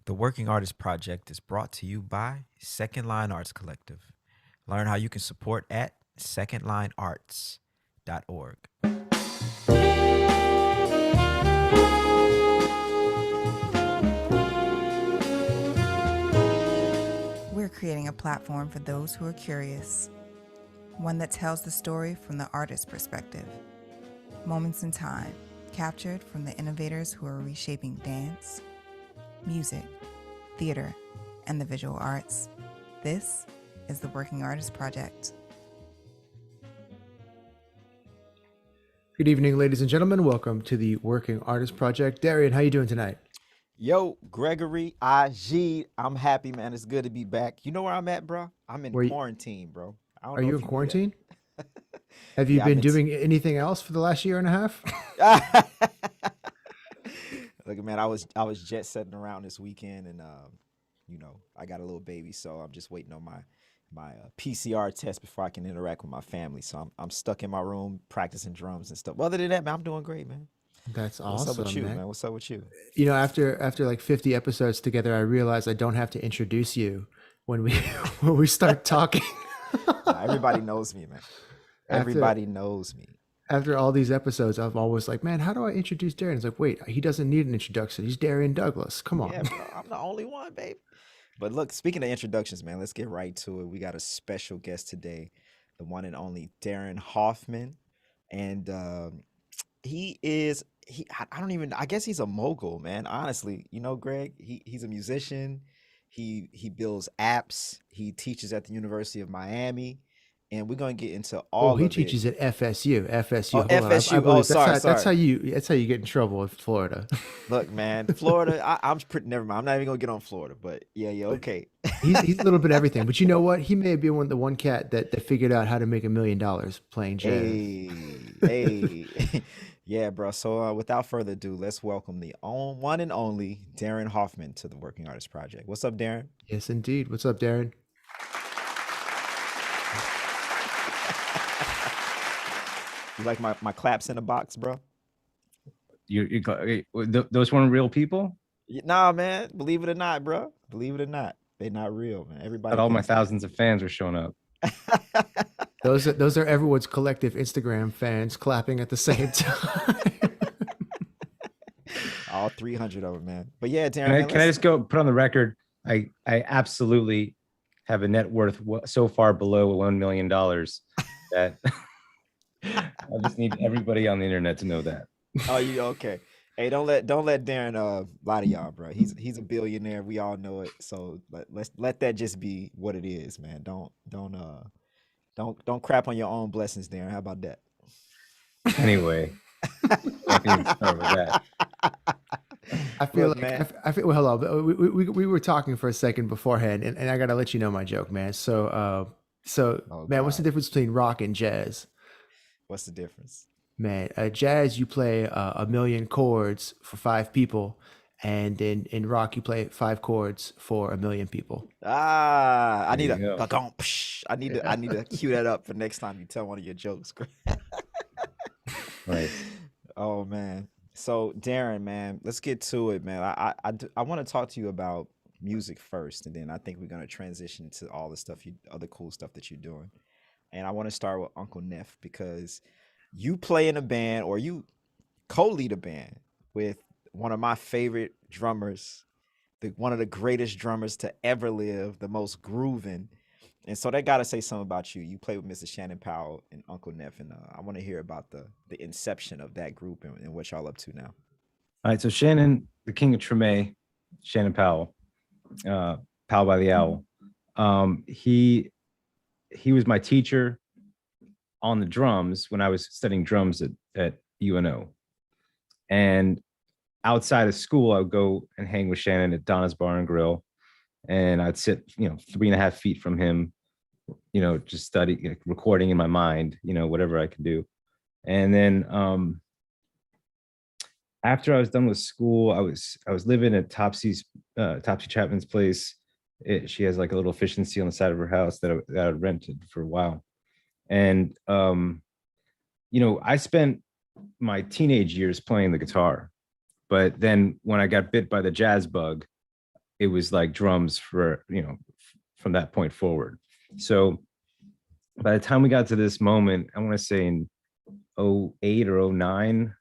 The Working Artist Project is brought to you by Second Line Arts Collective. Learn how you can support at secondlinearts.org. We're creating a platform for those who are curious, one that tells the story from the artist's perspective. Moments in time, captured from the innovators who are reshaping dance, music, theater, and the visual arts. This is the Working Artist Project. Good evening, ladies and gentlemen. Welcome to the Working Artist Project. Darrian, how you doing tonight? Yo, Gregory, Agid, I'm happy, man. It's good to be back. You know where I'm at, bro? I'm in quarantine, bro. I don't Are know you if in you knew quarantine? Have you Yeah, been doing anything else for the last year and a half? that. Look, man, I was jet setting around this weekend, and I got a little baby, so I'm just waiting on my PCR test before I can interact with my family. So I'm stuck in my room practicing drums and stuff. But other than that, man, I'm doing great, man. That's What's up with awesome, you, man. man? What's up with you? You know, after like 50 episodes together, I realized I don't have to introduce you when we when we start talking. Nah, everybody knows me, man. after Everybody knows me. after all these episodes, I'm always like, man, how do I introduce Darren? It's like, wait, he doesn't need an introduction. He's Darren Douglas. Come on. Yeah, bro, I'm the only one, baby. But look, speaking of introductions, man, let's get right to it. We got a special guest today, the one and only Darren Hoffman, and I don't even, I guess he's a mogul, man. Honestly, Greg, he's a musician. He builds apps. He teaches at the University of Miami, and we're gonna get into Oh, all he of it. teaches at FSU. Oh, FSU. Hold on, I FSU. Oh, believe sorry, that's sorry. how you get in trouble with Florida. Look, man, Florida. I'm pretty. Never mind. I'm not even gonna get on Florida, but yeah, But okay. he's a little bit of everything. But you know what? He may be the one cat that figured out how to make $1 million playing jazz. Hey. Yeah, bro. So without further ado, let's welcome the one and only Darren Hoffman to the Working Artist Project. What's up, Darren? Yes, indeed. What's up, Darren? You like my claps in a box, bro? Those weren't real people. Nah, man. Believe it or not, bro. Believe it or not, they're not real, man. But Everybody all my thinks they. thousands of fans are showing up. Those are everyone's collective Instagram fans clapping at the same time. All 300 of them, man. But yeah, Darren, Can I, man, can I just go put on the record? I absolutely have a net worth so far below $1 million that I just need everybody on the internet to know that. Oh, you okay? Hey, don't let Darren lie to y'all, bro. He's a billionaire. We all know it. So let's let that just be what it is, man. Don't crap on your own blessings, Darren. How about that? Anyway, I can even start with that. I feel Look, like man. I feel well. Hold on. We were talking for a second beforehand, and I gotta let you know my joke, man. So Oh man, what's the God, difference between rock and jazz? what's the difference? Man, jazz you play a million chords for 5 people, and in rock you play 5 chords for 1 million people. I There need you a go. psh. I need to cue that up for next time you tell one of your jokes. Right. Oh man. So Darren, man, let's get to it, man. I want to talk to you about music first, and then I think we're gonna transition to all the stuff other cool stuff that you're doing. And I want to start with Uncle Nef because you play in a band or you co-lead a band with one of my favorite drummers, one of the greatest drummers to ever live, the most grooving. And so that got to say something about you. You play with Mr. Shannon Powell and Uncle Nef, and I want to hear about the inception of that group and what y'all up to now. All right. So Shannon, the king of Treme, Shannon Powell, Powell by the Owl. He was my teacher on the drums when I was studying drums at UNO. And outside of school, I would go and hang with Shannon at Donna's Bar and Grill. And I'd sit, 3.5 feet from him, just study, recording in my mind, whatever I could do. And then after I was done with school, I was living at Topsy Chapman's place. She has like a little efficiency on the side of her house that I rented for a while. And I spent my teenage years playing the guitar, but then when I got bit by the jazz bug, it was like drums for, from that point forward. So by the time we got to this moment, I want to say in 08 or 09,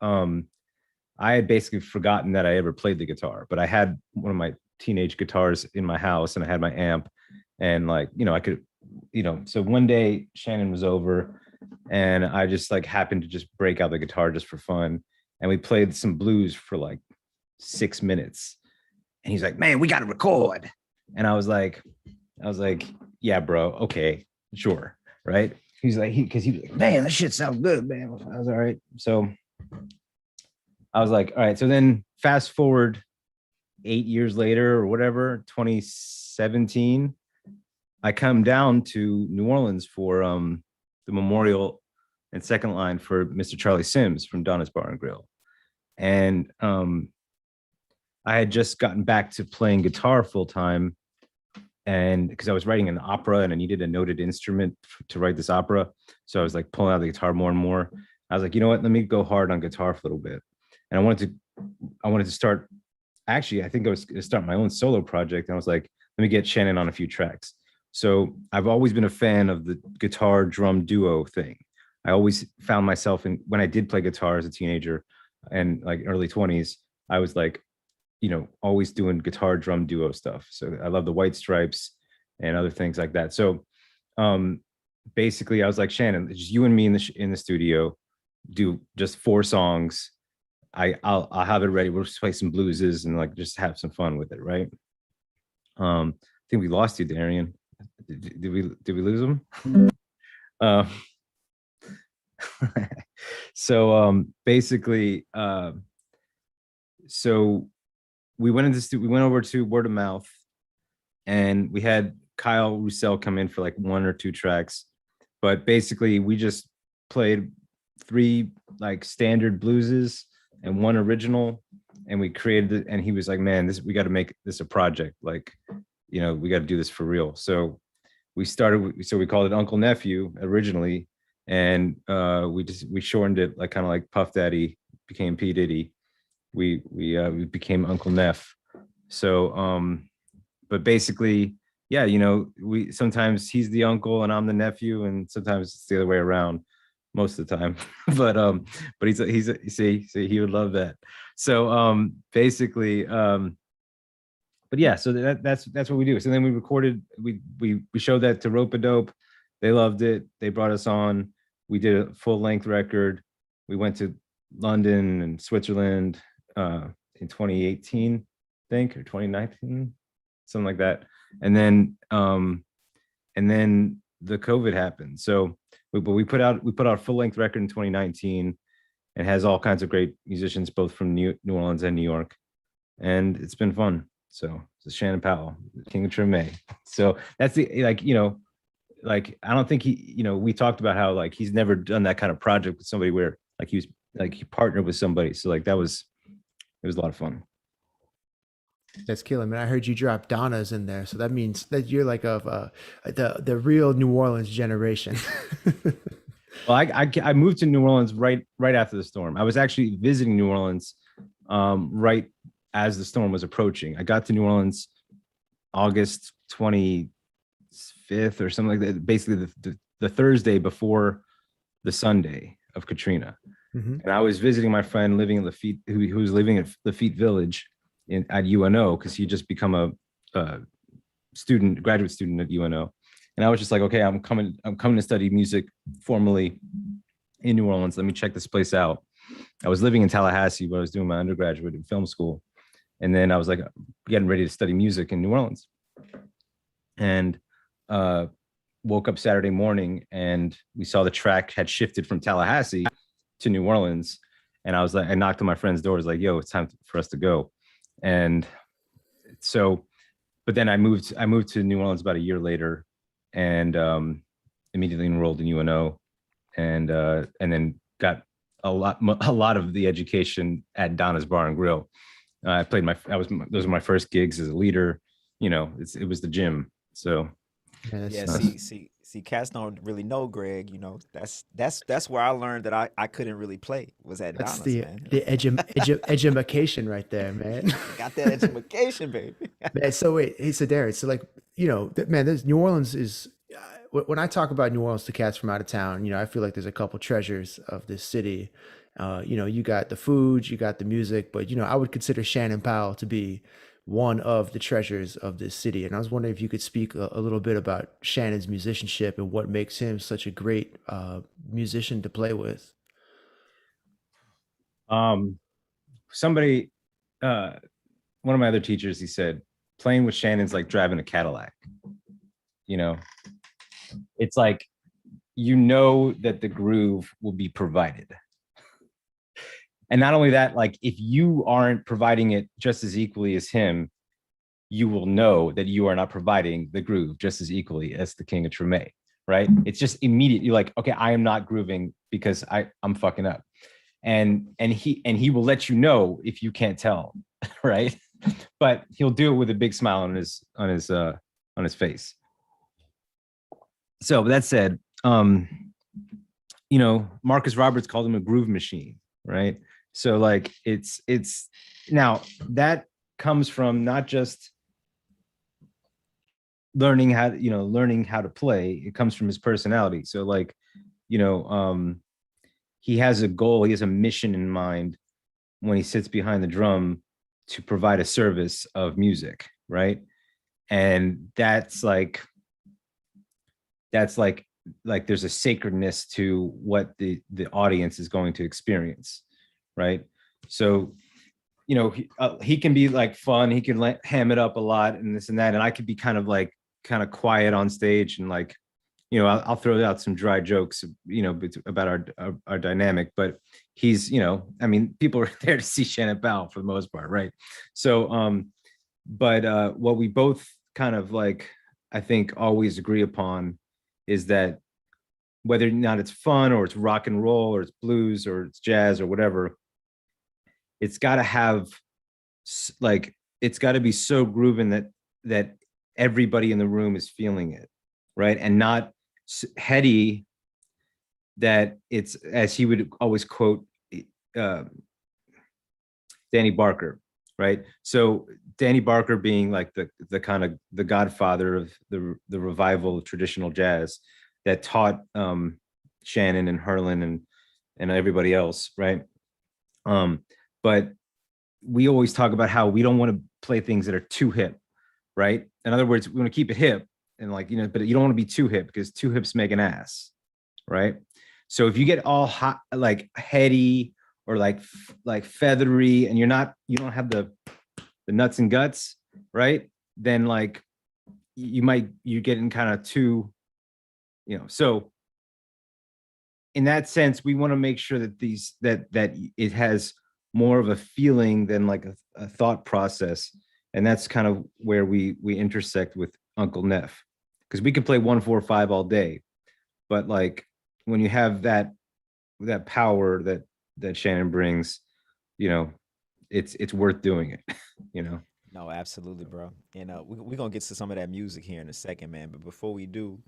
I had basically forgotten that I ever played the guitar, but I had one of my teenage guitars in my house and I had my amp, and like, I could, so one day Shannon was over and I just like happened to just break out the guitar just for fun. And we played some blues for like 6 minutes. And he's like, man, we got to record. And I was like, yeah, bro. Okay, sure. Right. He's like, because he was like, man, that shit sounds good, man. I was all right. So I was like, all right. So then fast forward 8 years later or whatever, 2017, I come down to New Orleans for the memorial and second line for Mr. Charlie Sims from Donna's Bar and Grill. And I had just gotten back to playing guitar full time, and because I was writing an opera and I needed a noted instrument to write this opera. So I was like pulling out the guitar more and more. I was like, you know what, let me go hard on guitar for a little bit. And I wanted to start, actually, I think I was going to start my own solo project. And I was like, let me get Shannon on a few tracks. So I've always been a fan of the guitar drum duo thing. I always found myself when I did play guitar as a teenager and like early 20s, I was like, always doing guitar drum duo stuff. So I love the White Stripes and other things like that. So basically I was like, Shannon, it's just you and me in the studio, do just 4 songs. I'll have it ready. We'll just play some blueses and like just have some fun with it, right? I think we lost you, Darrian. Did we lose him? So basically, so we went over to Word of Mouth, and we had Kyle Roussel come in for like 1 or 2 tracks, but basically we just played 3 like standard blueses and 1 original, and we created it. And he was like, man, we got to make this a project, like, we got to do this for real. So we called it Uncle Nephew originally, and we shortened it, like kind of like Puff Daddy became P Diddy. We became Uncle Nef. So but basically, yeah, we sometimes he's the uncle and I'm the nephew, and sometimes it's the other way around most of the time. but he's see he would love that. So basically, but yeah, so that's what we do. So then we recorded, we showed that to Ropeadope. They loved it. They brought us on. We did a full length record. We went to London and Switzerland in 2018, I think, or 2019, something like that. And then the COVID happened. So we put out a full length record in 2019, and has all kinds of great musicians, both from New Orleans and New York. And it's been fun. So it's Shannon Powell, King of Treme. So that's the, like, I don't think we talked about how like he's never done that kind of project with somebody where like he partnered with somebody. So like it was a lot of fun. That's killing, man. I heard you drop Donna's in there, so that means that you're like of the real New Orleans generation. Well, I moved to New Orleans right after the storm. I was actually visiting New Orleans right as the storm was approaching. I got to New Orleans August 25th or something like that. Basically, the Thursday before the Sunday of Katrina. Mm-hmm. And I was visiting my friend living in Lafitte, who was living at Lafitte Village at UNO, because he just become a graduate student at UNO. And I was just like, okay, I'm coming to study music formally in New Orleans. Let me check this place out. I was living in Tallahassee, but I was doing my undergraduate in film school. And then I was like getting ready to study music in New Orleans. And woke up Saturday morning and we saw the track had shifted from Tallahassee to New Orleans. And I was like, I knocked on my friend's door. I was like, yo, it's time for us to go. And so, but then I moved to New Orleans about a year later, and immediately enrolled in UNO, and then got a lot of the education at Donna's Bar and Grill. Those were my first gigs as a leader. It was the gym. So yeah, see, See, cats don't really know, Greg. You know, that's where I learned that I couldn't really play was at That's Donna's, the man. edumacation right there, man. Got that education, baby. Man, so wait, hey, so Darren, so like, man, there's New Orleans is when I talk about New Orleans to cats from out of town, I feel like there's a couple treasures of this city. You got the food, you got the music, but I would consider Shannon Powell to be one of the treasures of this city. And I was wondering if you could speak a little bit about Shannon's musicianship and what makes him such a great musician to play with. Somebody, one of my other teachers, he said, playing with Shannon's like driving a Cadillac. It's like, that the groove will be provided. And not only that, like if you aren't providing it just as equally as him, you will know that you are not providing the groove just as equally as the King of Treme, right? It's just immediate. You're like, okay, I am not grooving because I'm fucking up. And he will let you know if you can't tell, right? But he'll do it with a big smile on his face. So that said, Marcus Roberts called him a groove machine, right? So like it's now that comes from not just learning how to play. It comes from his personality. So like, he has a goal, he has a mission in mind when he sits behind the drum to provide a service of music, right? And that's like there's a sacredness to what the audience is going to experience, right? So he can be like fun, he can ham it up a lot and this and that, and I could be kind of quiet on stage and like, I'll throw out some dry jokes, about our dynamic, but he's, people are there to see Shannon Powell for the most part, right? So, but what we both kind of like, I think always agree upon is that whether or not it's fun or it's rock and roll or it's blues or it's jazz or whatever, it's got to have it's got to be so grooving that everybody in the room is feeling it, right? And not heady, that it's, as he would always quote Danny Barker, right? So Danny Barker being like the kind of the godfather of the revival of traditional jazz that taught Shannon and Herlin and everybody else, right? But we always talk about how we don't want to play things that are too hip, right? In other words, we want to keep it hip and but you don't want to be too hip because too hips make an ass, right? So if you get all hot, like heady or like feathery, and you don't have the nuts and guts, right? Then like you're getting kind of too, so in that sense, we want to make sure that that it has more of a feeling than like a thought process. And that's kind of where we intersect with Uncle Nef, because we could play 1-4-5 all day, but like when you have that power that Shannon brings, it's worth doing it. No, absolutely, bro. And we're gonna get to some of that music here in a second, man. But before we do,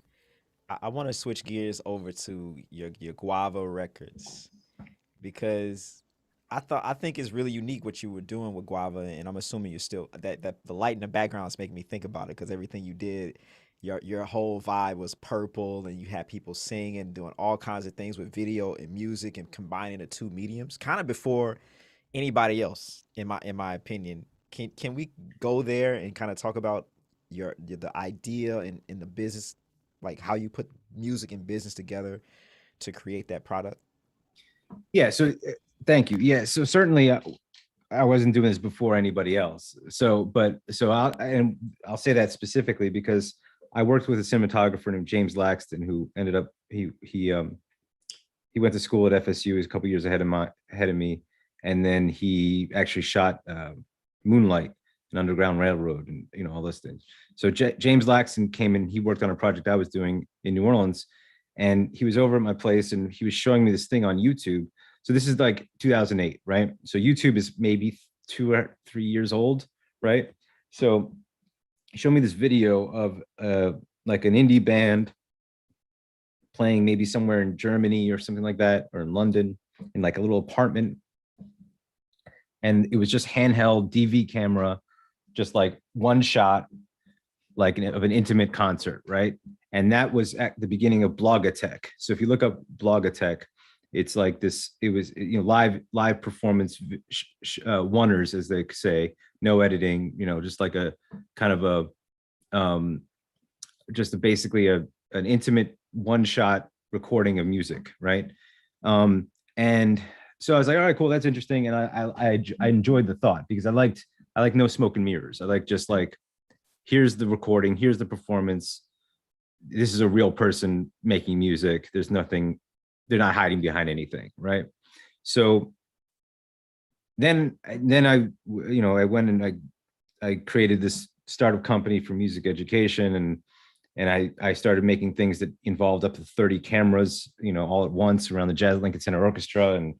I want to switch gears over to your Guava Records, because I think it's really unique what you were doing with Guava, and I'm assuming you're still that the light in the background is making me think about it, because everything you did, your whole vibe was purple, and you had people singing, doing all kinds of things with video and music, and combining the two mediums, kind of before anybody else, in my opinion. Can we go there and kind of talk about the idea and the business, like how you put music and business together to create that product? Yeah. So thank you. Yeah. So certainly I wasn't doing this before anybody else. So I'll say that specifically because I worked with a cinematographer named James Laxton, who ended up, he went to school at FSU. He's a couple years ahead of me. And then he actually shot Moonlight, an Underground Railroad, and all those things. So James Laxton came in, he worked on a project I was doing in New Orleans, and he was over at my place and he was showing me this thing on YouTube. So this is like 2008, right? So YouTube is maybe 2 or 3 years old, right? So he showed me this video of like an indie band playing maybe somewhere in Germany or something like that, or in London, in like a little apartment. And it was just handheld DV camera, just like one shot, like of an intimate concert, right? And that was at the beginning of Blogatech. So if you look up Blogatech, it's like this, it was, you know, live performance oneers, as they say, no editing, you know, just like a kind of a, basically an intimate one shot recording of music, right? And so I was like, all right, cool, that's interesting. And I enjoyed the thought, because I like no smoke and mirrors. I like just like, here's the recording, here's the performance. This is a real person making music. There's nothing, they're not hiding behind anything, right? So then I, you know, I went and I created this startup company for music education, and I started making things that involved up to 30 cameras, you know, all at once around the Jazz Lincoln Center Orchestra. And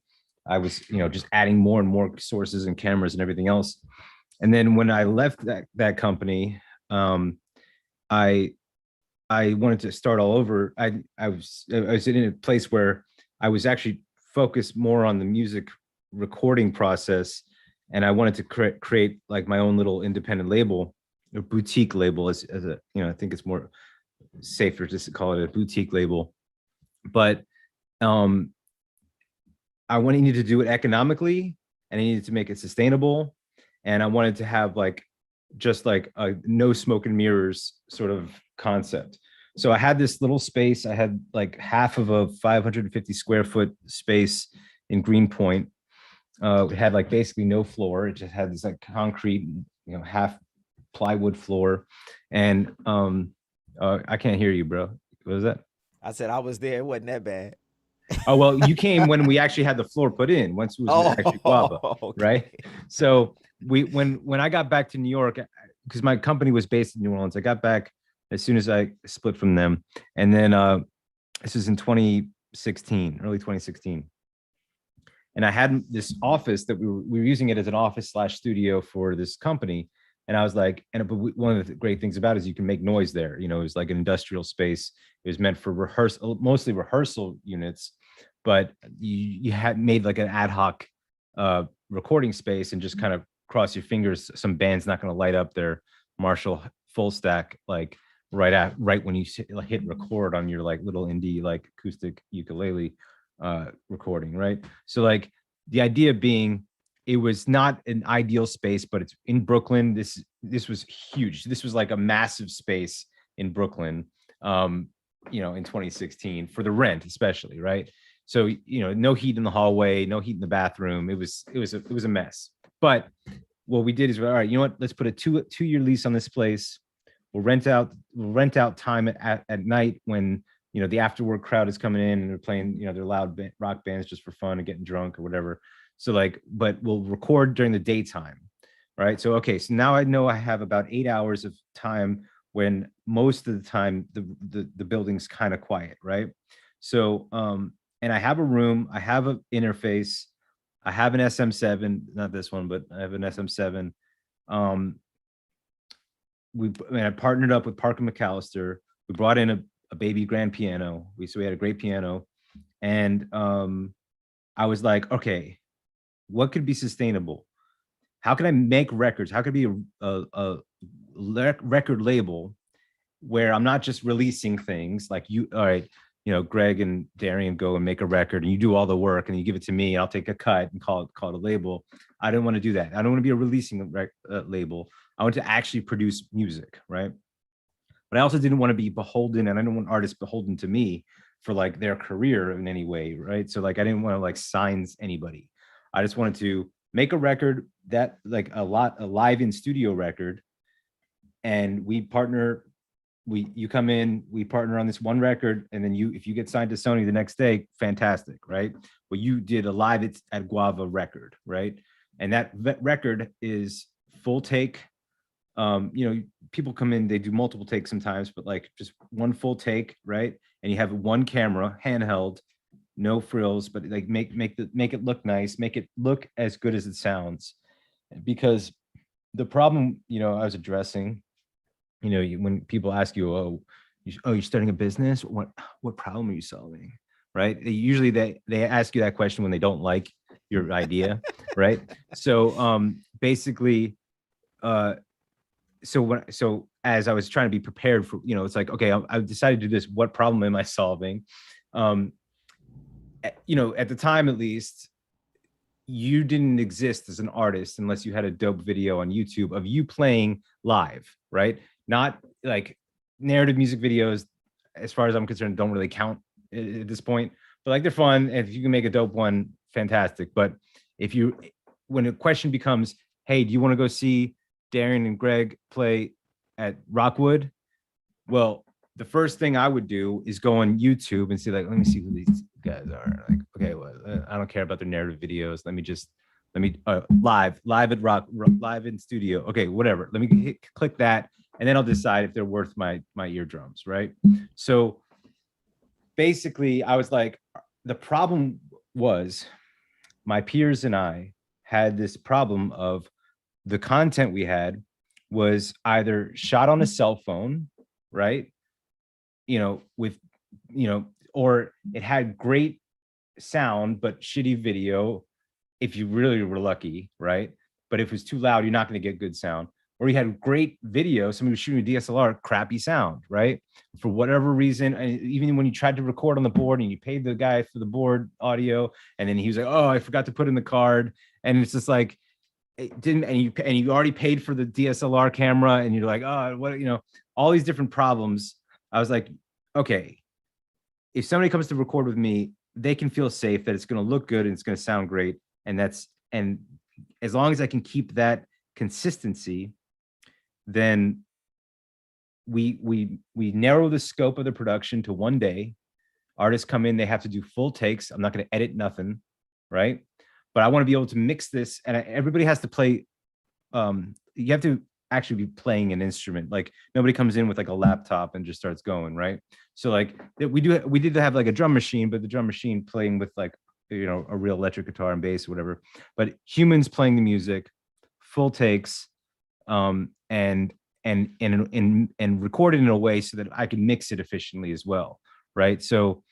I was, you know, just adding more and more sources and cameras and everything else. And then when I left that company, I wanted to start all over. I was in a place where I was actually focused more on the music recording process, and I wanted to create like my own little independent label, a boutique label, as a, you know, I think it's more safer just to call it a boutique label. But I needed to do it economically, and I needed to make it sustainable, and I wanted to have like just like a no smoke and mirrors sort of concept. So I had this little space. I had like half of a 550 square foot space in Greenpoint. It had like basically no floor. It just had this like concrete, you know, half plywood floor. And I can't hear you, bro. What was that? I said I was there. It wasn't that bad. Oh, well, you came when we actually had the floor put in, once it was actually Guava, okay. right? So when I got back to New York, because my company was based in New Orleans, I got back as soon as I split from them. And then this is in 2016, early 2016. And I had this office that we were using it as an office / studio for this company. And I was like, but one of the great things about it is you can make noise there. You know, it was like an industrial space. It was meant for rehearsal, mostly rehearsal units, but you had made like an ad hoc recording space, and just kind of cross your fingers. Some band's not going to light up their Marshall full stack like right when you hit record on your like little indie like acoustic ukulele recording, right? So like the idea being, it was not an ideal space, but it's in Brooklyn. This was huge. This was like a massive space in Brooklyn, you know, in 2016 for the rent, especially, right? So, you know, no heat in the hallway, no heat in the bathroom. It was a mess. But what we did is, all right, you know what? Let's put a two-year lease on this place. We'll rent out time at night when, you know, the after work crowd is coming in and they're playing, you know, their loud rock bands just for fun and getting drunk or whatever. So like, but we'll record during the daytime, right? So, okay, so now I know I have about 8 hours of time when most of the time the building's kind of quiet, right? So, and I have a room, I have an interface, I have an SM7, not this one, but I have an SM7. I partnered up with Parker McAllister. We brought in a baby grand piano. So we had a great piano. And I was like, okay, what could be sustainable? How can I make records? How could it be a record label where I'm not just releasing things like you, all right, you know, Greg and Darrian go and make a record and you do all the work and you give it to me, and I'll take a cut and call it a label. I didn't want to do that. I don't want to be a releasing label. I want to actually produce music, right? But I also didn't want to be beholden, and I didn't want artists beholden to me for like their career in any way, right? So like I didn't want to like sign anybody. I just wanted to make a record that like a live in studio record, and we partner. You come in, we partner on this one record, and then if you get signed to Sony the next day, fantastic, right? Well, you did a live at Guava record, right? And that record is full take. You know, people come in, they do multiple takes sometimes, but like just one full take, right? And you have one camera, handheld, no frills, but like make it look nice, make it look as good as it sounds. Because the problem, you know, I was addressing, you know, when people ask you, oh, You're starting a business. What problem are you solving? Right. Usually they ask you that question when they don't like your idea. Right. So basically, so as I was trying to be prepared for, it's like, okay, I've decided to do this. What problem am I solving? At the time, at least, you didn't exist as an artist unless you had a dope video on YouTube of you playing live, right? Not like narrative music videos, as far as I'm concerned, don't really count at this point, but like they're fun. If you can make a dope one, fantastic. But when a question becomes, hey, do you want to go see Darren and Greg play at Rockwood? Well, the first thing I would do is go on YouTube and see, like, let me see who these guys are. Like, okay, well, I don't care about their narrative videos. Let me live in studio. Okay, whatever. Let me click that, and then I'll decide if they're worth my eardrums, right? So basically, I was like, the problem was my peers and I had this problem of the content we had was either shot on a cell phone, right? Or it had great sound, but shitty video if you really were lucky, right? But if it was too loud, you're not going to get good sound. Or you had great video, somebody was shooting a DSLR, crappy sound, right? For whatever reason, even when you tried to record on the board and you paid the guy for the board audio, and then he was like, oh, I forgot to put in the card. And it's just like, it didn't, and you already paid for the DSLR camera, and you're like, oh, what, all these different problems. I was like, okay, if somebody comes to record with me, they can feel safe that it's going to look good and it's going to sound great. And as long as I can keep that consistency, then we narrow the scope of the production to one day. Artists come in, they have to do full takes. I'm not going to edit nothing, right? But I want to be able to mix this, and everybody has to play. You have to actually be playing an instrument. Like, nobody comes in with like a laptop and just starts going, right? So like we did have like a drum machine, but the drum machine playing with like, a real electric guitar and bass or whatever. But humans playing the music, full takes, and record it in a way so that I can mix it efficiently as well, right? So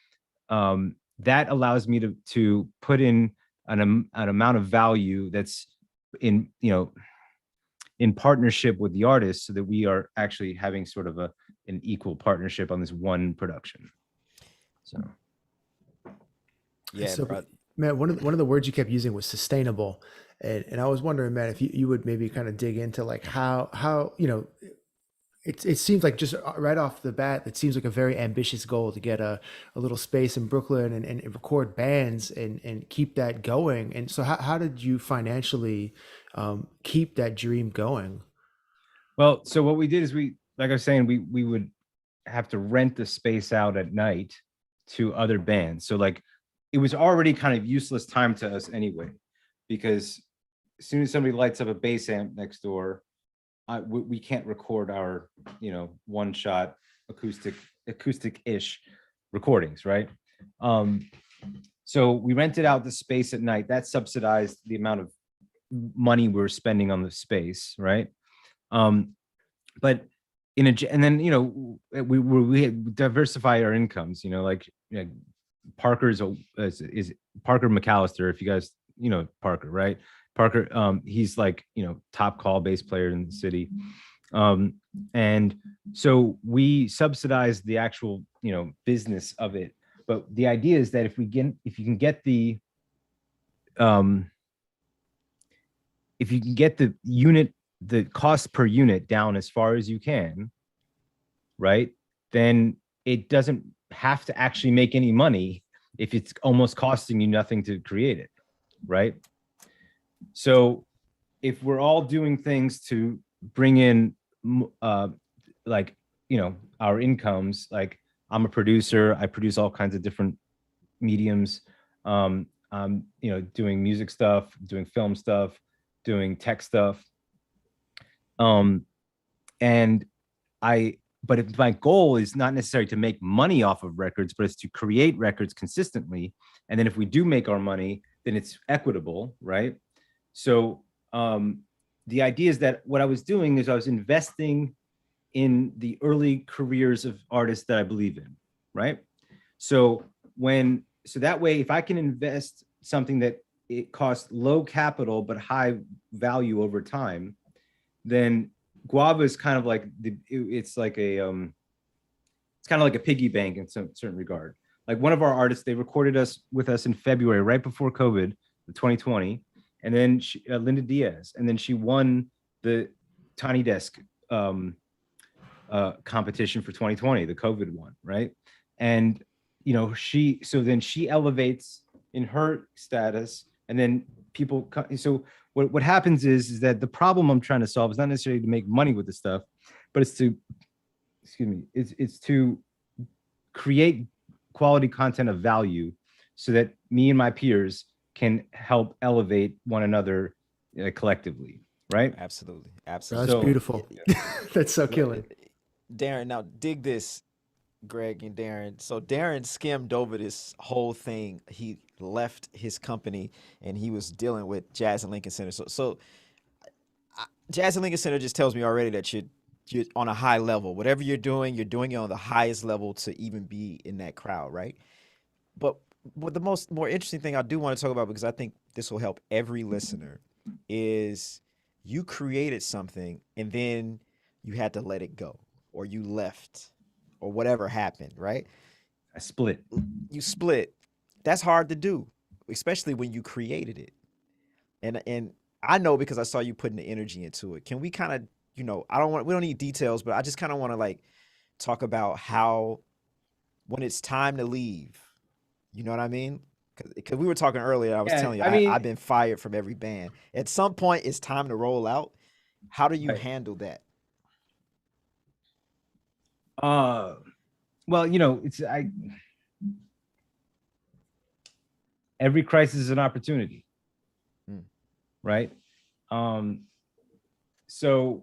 that allows me to put in an amount of value that's in partnership with the artist, so that we are actually having sort of an equal partnership on this one production. So Yeah, So, bro. Matt, one of the words you kept using was sustainable, and I was wondering, Matt, if you would maybe kind of dig into like how it seems like, just right off the bat, it seems like a very ambitious goal to get a little space in Brooklyn and record bands and keep that going. And so how did you financially keep that dream going? Well, so what we did is like I was saying, we would have to rent the space out at night to other bands. So like, it was already kind of useless time to us anyway, because as soon as somebody lights up a bass amp next door, we can't record our, one shot acoustic-ish recordings, right? So we rented out the space at night. That subsidized the amount of money we were spending on the space, right? But and then we had diversify our incomes. Like Parker is Parker McAllister. If you guys Parker, right? Parker, he's like top call bass player in the city, and so we subsidized the actual business of it. But the idea is that if you can get the the cost per unit down as far as you can, right, then it doesn't have to actually make any money if it's almost costing you nothing to create it, right? So if we're all doing things to bring in like our incomes, like I'm a producer, I produce all kinds of different mediums, I'm doing music stuff, doing film stuff, doing tech stuff, but if my goal is not necessarily to make money off of records, but it's to create records consistently, and then if we do make our money, then it's equitable, right? So the idea is that what I was doing is I was investing in the early careers of artists that I believe in, right? So that way, if I can invest something that it costs low capital but high value over time, then Guava is kind of like it's like a it's kind of like a piggy bank in some certain regard. Like one of our artists, they recorded with us in February, right before COVID, the 2020, and then Linda Diaz, and then she won the Tiny Desk competition for 2020, the COVID one, right? And then she elevates in her status, and then people. So what happens is that the problem I'm trying to solve is not necessarily to make money with the stuff, but it's to, it's to create quality content of value, so that me and my peers can help elevate one another collectively, right? Absolutely. Bro, Absolutely. that's beautiful. That's so killing. Darren, now dig this, Greg and Darren. So Darren skimmed over this whole thing. He left his company and he was dealing with Jazz and Lincoln Center. So Jazz and Lincoln Center just tells me already that you're on a high level. Whatever you're doing it on the highest level to even be in that crowd, right? But what the more interesting thing I do want to talk about, because I think this will help every listener, is you created something and then you had to let it go, or you left, or whatever happened, right? I split. You split. That's hard to do, especially when you created it. And I know because I saw you putting the energy into it. Can we kind of, we don't need details, but I just kind of want to like talk about how, when it's time to leave, you know what I mean? Because we were talking earlier, I was telling you, I've been fired from every band. At some point, it's time to roll out. How do you handle that? Well, every crisis is an opportunity, right? So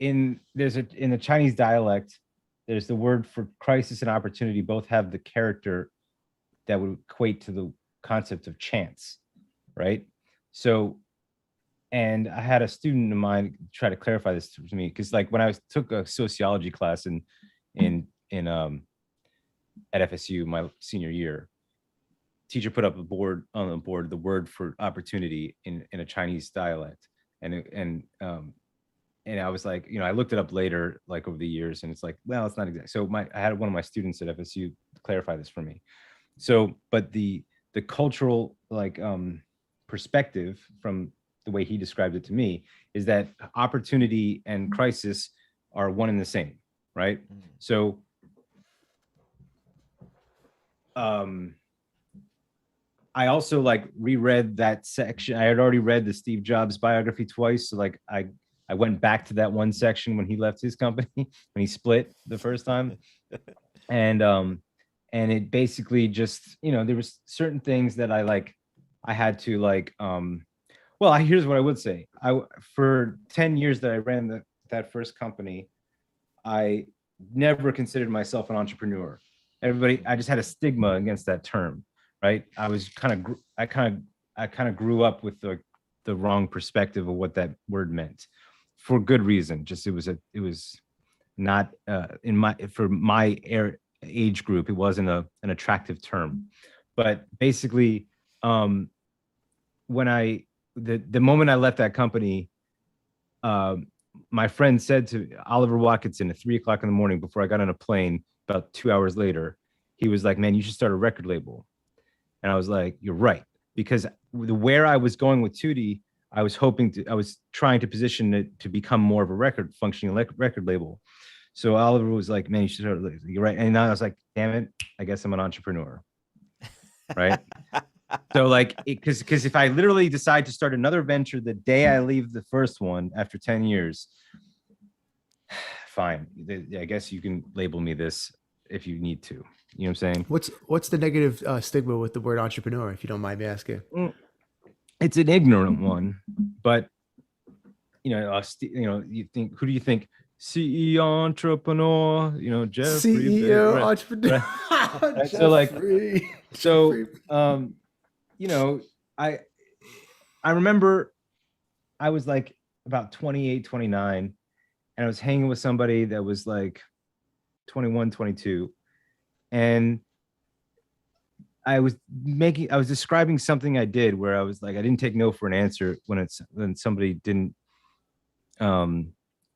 in the Chinese dialect, there's the word for crisis and opportunity. Both have the character that would equate to the concept of chance, right? So, and I had a student of mine try to clarify this to me, because like when I took a sociology class at FSU my senior year, teacher put up on the board the word for opportunity in a Chinese dialect, and I was like, I looked it up later, like over the years, and it's like, well, it's not exact. So I had one of my students at FSU clarify this for me. So, but the cultural perspective from the way he described it to me is that opportunity and crisis are one and the same, right? So I also reread that section. I had already read the Steve Jobs biography twice. So I went back to that one section when he left his company, when he split the first time. And it basically just, there was certain things that I had to here's what I would say. For 10 years that I ran that first company, I never considered myself an entrepreneur. I just had a stigma against that term, right? I kind of grew up with the wrong perspective of what that word meant, for good reason. Just it was not for my age group, it wasn't an attractive term. But basically, when the moment I left that company, my friend said to Oliver Watkinson at 3:00 in the morning, before I got on a plane, about 2 hours later, he was like, "Man, you should start a record label." And I was like, "You're right," because where I was going with Tootie, I was trying to position it to become more of a functioning record label. So Oliver was like, "Man, you should start." You're right. And now I was like, "Damn it, I guess I'm an entrepreneur," right? So because if I literally decide to start another venture the day I leave the first one after 10 years, fine. I guess you can label me this if you need to. You know what I'm saying? What's the negative stigma with the word entrepreneur, if you don't mind me asking? It's an ignorant one, but you think, who do you think? CEO entrepreneur, Jeffrey. CEO entrepreneur. Right? I remember I was about 28, 29, and I was hanging with somebody that was like 21, 22, and I was describing something I did where I was like, I didn't take no for an answer when somebody didn't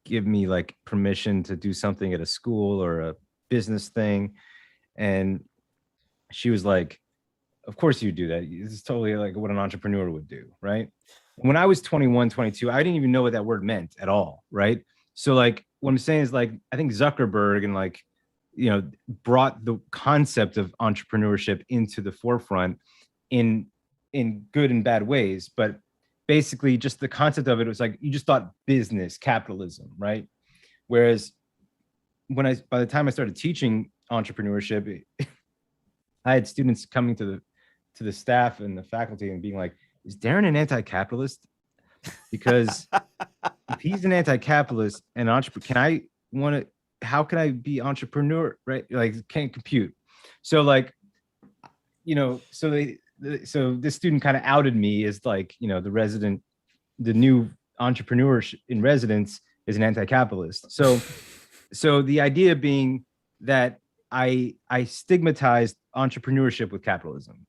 give me like permission to do something at a school or a business thing. And she was like, of course you do that. It's totally like what an entrepreneur would do, right? When I was 21, 22, I didn't even know what that word meant at all, right? So like what I'm saying is like, I think Zuckerberg and like, you know, brought the concept of entrepreneurship into the forefront in good and bad ways. But basically just the concept of it was like, you just thought business, capitalism, right? Whereas by the time I started teaching entrepreneurship, I had students coming to the staff and the faculty and being like, is Darren an anti-capitalist? Because if he's an anti-capitalist and entrepreneur, how can I be entrepreneur, right? Like, can't compute. So like, you know, so this student kind of outed me as like, you know, the new entrepreneur in residence is an anti-capitalist. So the idea being that I stigmatized entrepreneurship with capitalism,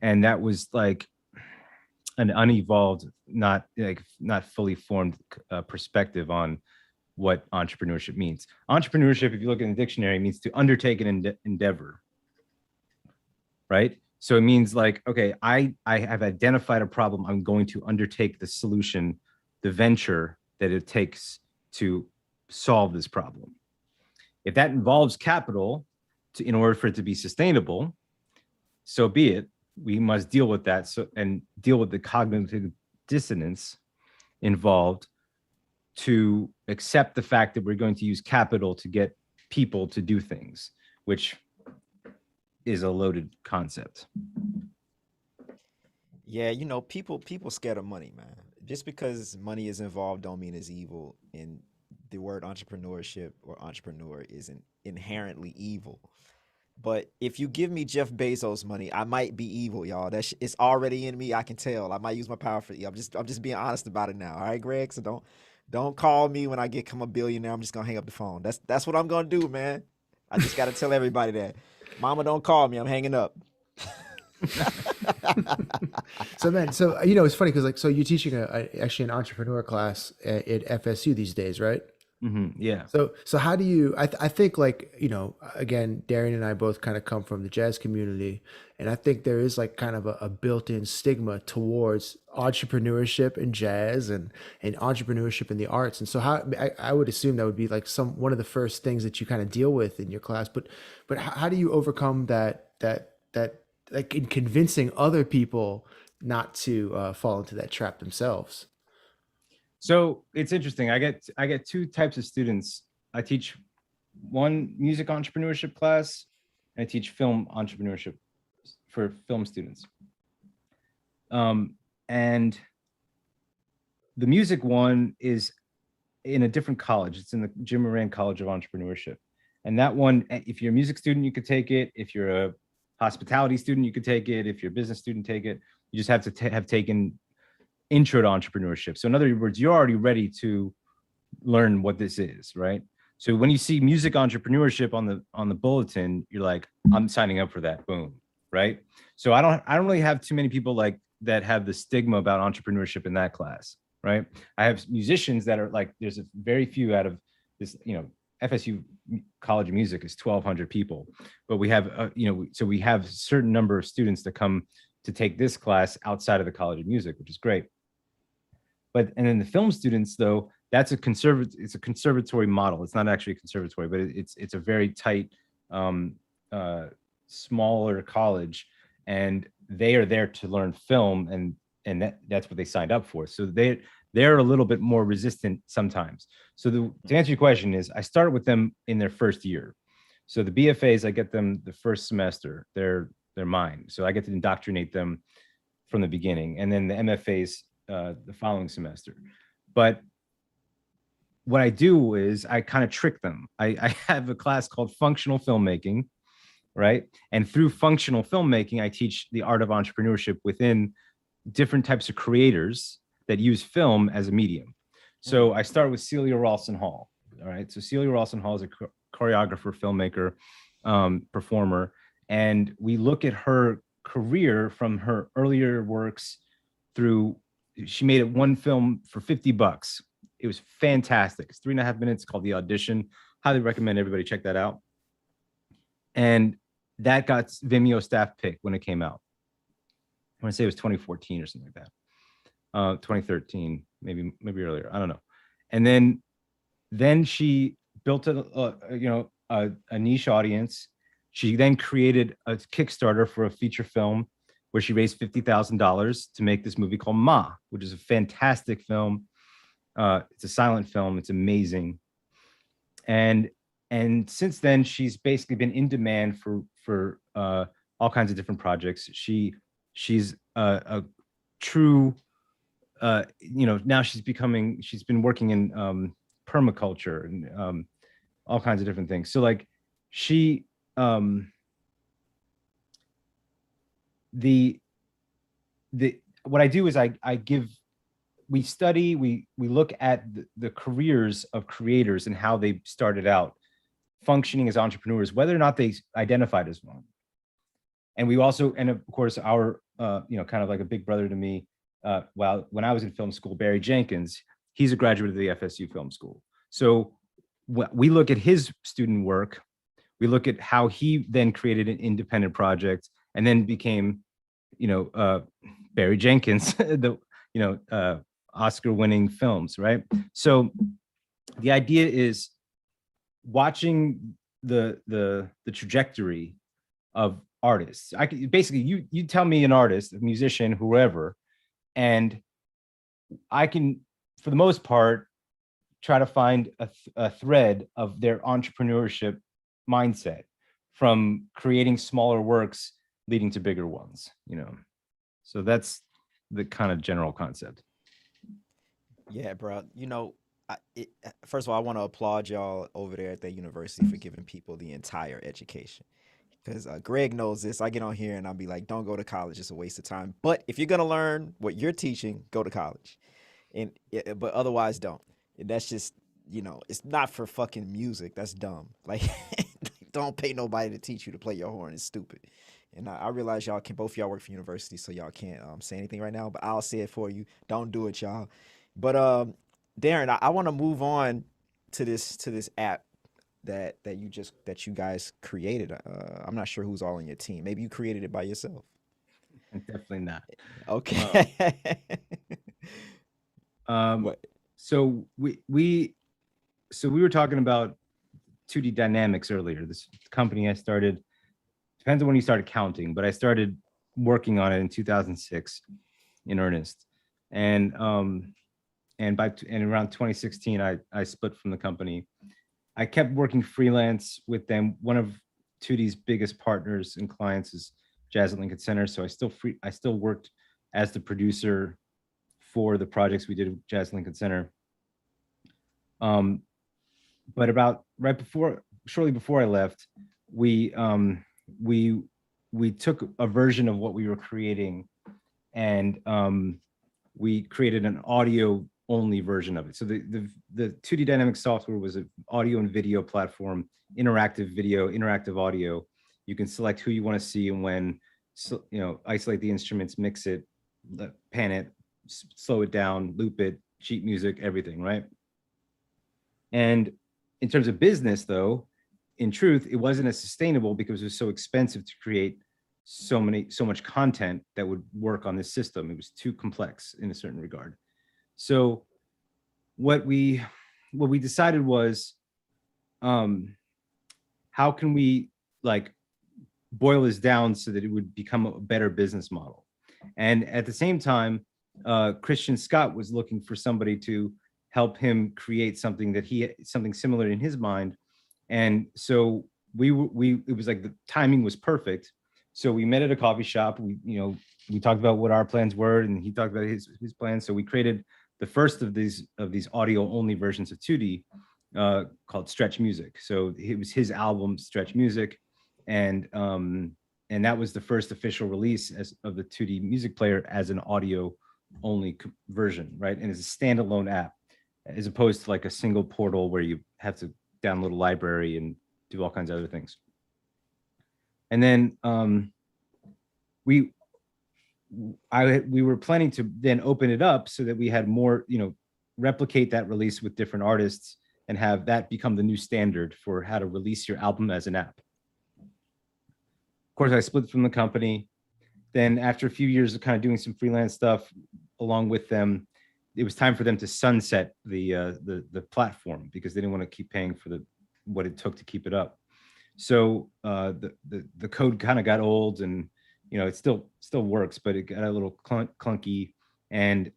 and that was like an unevolved, not fully formed perspective on what entrepreneurship means. Entrepreneurship, if you look in the dictionary, means to undertake an endeavor, right? So it means like, okay, I have identified a problem. I'm going to undertake the solution, the venture that it takes to solve this problem. If that involves capital in order for it to be sustainable, so be it. We must deal with that and deal with the cognitive dissonance involved to accept the fact that we're going to use capital to get people to do things, which is a loaded concept. Yeah, you know, people scared of money, man. Just because money is involved don't mean it's evil. And the word entrepreneurship or entrepreneur isn't inherently evil. But if you give me Jeff Bezos money, I might be evil, y'all. It's already in me. I can tell. I might use my power for you. I'm just being honest about it now. All right, Greg. So don't call me when I become a billionaire. I'm just gonna hang up the phone. That's what I'm gonna do, man. I just gotta tell everybody that. Mama, don't call me. I'm hanging up. So man, so you know, it's funny because like, so you're teaching actually an entrepreneur class at FSU these days, right? Mm-hmm. Yeah. So how do you? I think like, you know, again, Darren and I both kind of come from the jazz community, and I think there is like kind of a built-in stigma towards entrepreneurship in jazz and entrepreneurship in the arts. And so I would assume that would be like one of the first things that you kind of deal with in your class. But how do you overcome that like in convincing other people not to fall into that trap themselves? So it's interesting. I get two types of students. I teach one music entrepreneurship class, and I teach film entrepreneurship for film students. And the music one is in a different college. It's in the Jim Moran College of Entrepreneurship. And that one, if you're a music student, you could take it. If you're a hospitality student, you could take it. If you're a business student, take it. You just have to have taken intro to entrepreneurship. So in other words, you're already ready to learn what this is, right? So when you see music entrepreneurship on the bulletin, you're like, I'm signing up for that. Boom, right? So I don't really have too many people like that have the stigma about entrepreneurship in that class, right? I have musicians that are like, there's a very few out of this, you know, FSU College of Music is 1,200 people, but we have, so we have a certain number of students that come to take this class outside of the College of Music, which is great. And then the film students, though, it's a conservatory model. It's not actually a conservatory, but it's a very tight, smaller college, and they are there to learn film, and that's what they signed up for. So they're a little bit more resistant sometimes. So to answer your question is, I started with them in their first year. So the BFAs, I get them the first semester. They're mine. So I get to indoctrinate them from the beginning, and then the MFAs the following semester. But what I do is I kind of trick them. I have a class called functional filmmaking, right? And through functional filmmaking, I teach the art of entrepreneurship within different types of creators that use film as a medium. So I start with Celia Ralston Hall. All right. So Celia Ralston Hall is a choreographer, filmmaker, performer. And we look at her career from her earlier works through, she made it one film for $50. It was fantastic. It's 3.5 minutes, called The Audition. Highly recommend everybody check that out. And that got Vimeo staff pick when it came out. I want to say it was 2014 or something like that. 2013, maybe earlier. I don't know. And then she built a niche audience. She then created a Kickstarter for a feature film where she raised $50,000 to make this movie called Ma, which is a fantastic film. It's a silent film. It's amazing. And since then, she's basically been in demand for all kinds of different projects. She's a true, now she's been working in permaculture and all kinds of different things. So like she, what I do is we study, we look at the careers of creators and how they started out functioning as entrepreneurs, whether or not they identified as one. And we also, and of course, our, kind of like a big brother to me, when I was in film school, Barry Jenkins, he's a graduate of the FSU Film School. So we look at his student work, we look at how he then created an independent project and then became, Barry Jenkins, Oscar-winning films, right? So the idea is watching the trajectory of artists. I could basically, you tell me an artist, a musician, whoever, and I can, for the most part, try to find a thread of their entrepreneurship mindset from creating smaller works leading to bigger ones, So that's the kind of general concept. Yeah, bro. First of all, I want to applaud y'all over there at that university for giving people the entire education. Because Greg knows this. I get on here and I'll be like, don't go to college. It's a waste of time. But if you're going to learn what you're teaching, go to college. But otherwise, don't. That's just, it's not for fucking music. That's dumb. Like, don't pay nobody to teach you to play your horn. It's stupid. And I realize both of y'all work for university, so y'all can't say anything right now. But I'll say it for you. Don't do it, y'all. But Darren, I want to move on to this app that you guys created. I'm not sure who's all on your team. Maybe you created it by yourself. Definitely not. Okay. What? So we were talking about 2D Dynamics earlier. This company I started, depends on when you started counting, but I started working on it in 2006 in earnest. And around 2016, I split from the company. I kept working freelance with them. One of 2D's biggest partners and clients is Jazz at Lincoln Center. So I still worked as the producer for the projects we did with Jazz at Lincoln Center. But shortly before I left, we took a version of what we were creating and we created an audio only version of it. So the 2D Dynamics software was an audio and video platform, interactive video, interactive audio. You can select who you want to see and when, isolate the instruments, mix it, pan it, slow it down, loop it, sheet music, everything, right? And in terms of business though, in truth, it wasn't as sustainable because it was so expensive to create so much content that would work on this system. It was too complex in a certain regard. So what we decided was, how can we boil this down so that it would become a better business model? And at the same time, Christian Scott was looking for somebody to help him create something similar in his mind. And so it was like the timing was perfect. So we met at a coffee shop. We talked about what our plans were, and he talked about his plans. So we created the first of these audio only versions of 2D called Stretch Music. So it was his album Stretch Music, and that was the first official release of the 2D music player as an audio only version, right? And it's a standalone app. as opposed to like a single portal where you have to download a library and do all kinds of other things. And then we were planning to then open it up so that we had more, replicate that release with different artists and have that become the new standard for how to release your album as an app. Of course, I split from the company. Then after a few years of kind of doing some freelance stuff along with them, it was time for them to sunset the platform because they didn't want to keep paying for what it took to keep it up. So the code kind of got old, and it still works, but it got a little clunky. And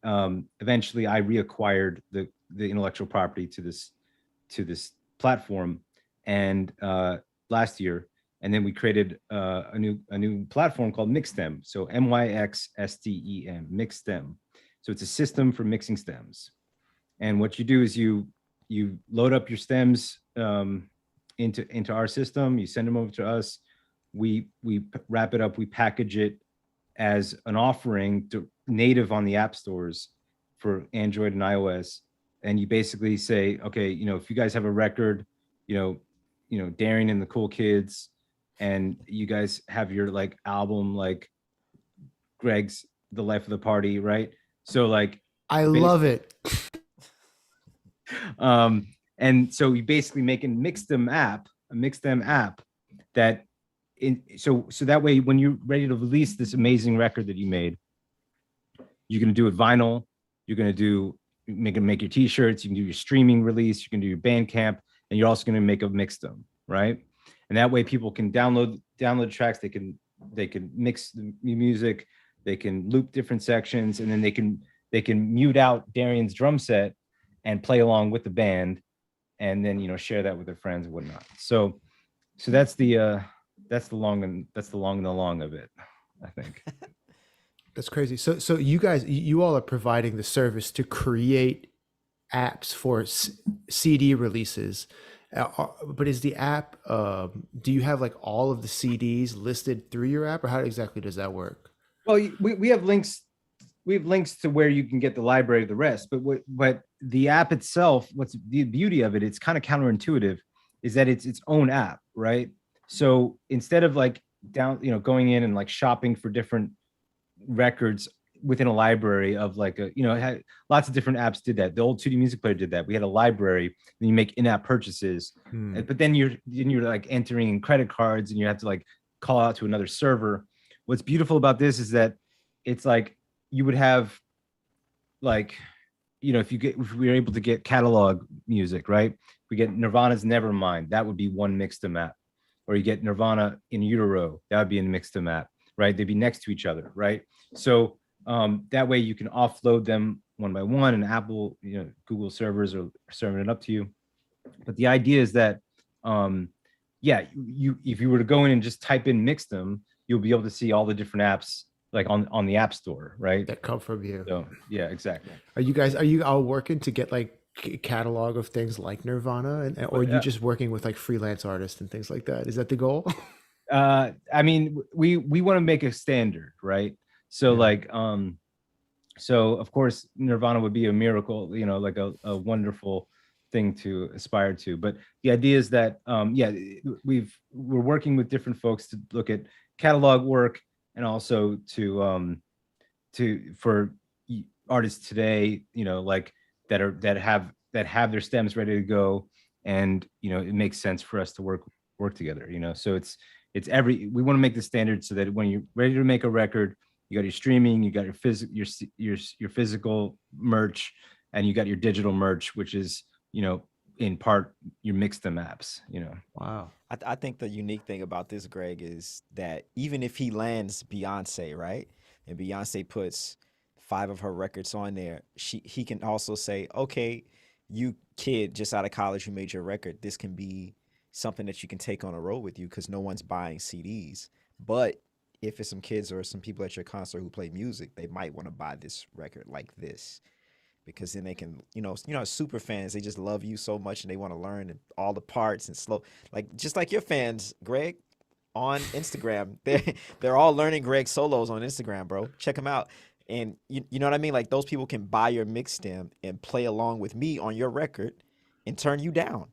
eventually, I reacquired the intellectual property to this platform, and last year, and then we created a new platform called Myxstem. So Myxstem, Myxstem. So it's a system for mixing stems. And what you do is you load up your stems into our system. You send them over to us. We wrap it up. We package it as an offering native on the app stores for Android and iOS. And you basically say, okay, if you guys have a record, Darrian and the Cool Kids, and you guys have your like album, like Greg's The Life of the Party, right? So like, I love it. And so we basically make a Myxstem app that so that way when you're ready to release this amazing record that you made, you're going to do it vinyl, you're going to make your t-shirts, you can do your streaming release, you can do your Bandcamp, and you're also going to make a Myxstem, right? And that way people can download tracks, they can mix the music, they can loop different sections, and then they can mute out Darrian's drum set and play along with the band, and then share that with their friends and whatnot. So that's the long and the long of it, I think. That's crazy. So you all are providing the service to create apps for CD releases. But is the app, do you have like all of the CDs listed through your app, or how exactly does that work? Well, we have links. We have links to where you can get the library of the rest. But the app itself, what's the beauty of it? It's kind of counterintuitive, is that it's its own app, right? So instead of like going in and like shopping for different records within a library of like lots of different apps did that. The old 2D music player did that. We had a library, and you make in-app purchases, but then you're like entering in credit cards, and you have to like call out to another server. What's beautiful about this is that it's like you would have like, if we were able to get catalog music, right? We get Nirvana's Nevermind, that would be one Myxstem app. Or you get Nirvana in Utero, that would be in Myxstem app, right? They'd be next to each other, right? So that way you can offload them one by one, and Apple, Google servers are serving it up to you. But the idea is that, if you were to go in and just type in Myxstem, you'll be able to see all the different apps like on the App Store, right? That come from you. So yeah, exactly. Are you all working to get like catalog of things like Nirvana, or are you just working with like freelance artists and things like that? Is that the goal? I mean, we want to make a standard, right? So so of course Nirvana would be a miracle, like a wonderful thing to aspire to. But the idea is that we're working with different folks to look at catalog work, and also for artists today, like that have their stems ready to go, and it makes sense for us to work together. So we want to make the standard so that when you're ready to make a record, you got your streaming, you got your physical merch, and you got your digital merch, which is in part your Myxstem apps. Wow. I think the unique thing about this, Greg, is that even if he lands Beyonce, right, and Beyonce puts 5 of her records on there, he can also say, okay, you kid just out of college who made your record, this can be something that you can take on a road with you, because no one's buying CDs. But if it's some kids or some people at your concert who play music, they might want to buy this record like this, because then they can, super fans, they just love you so much and they want to learn all the parts and just like your fans, Greg, on Instagram. They're all learning Greg solos on Instagram, bro. Check them out. And you know what I mean? Like those people can buy your mix stem and play along with me on your record and turn you down.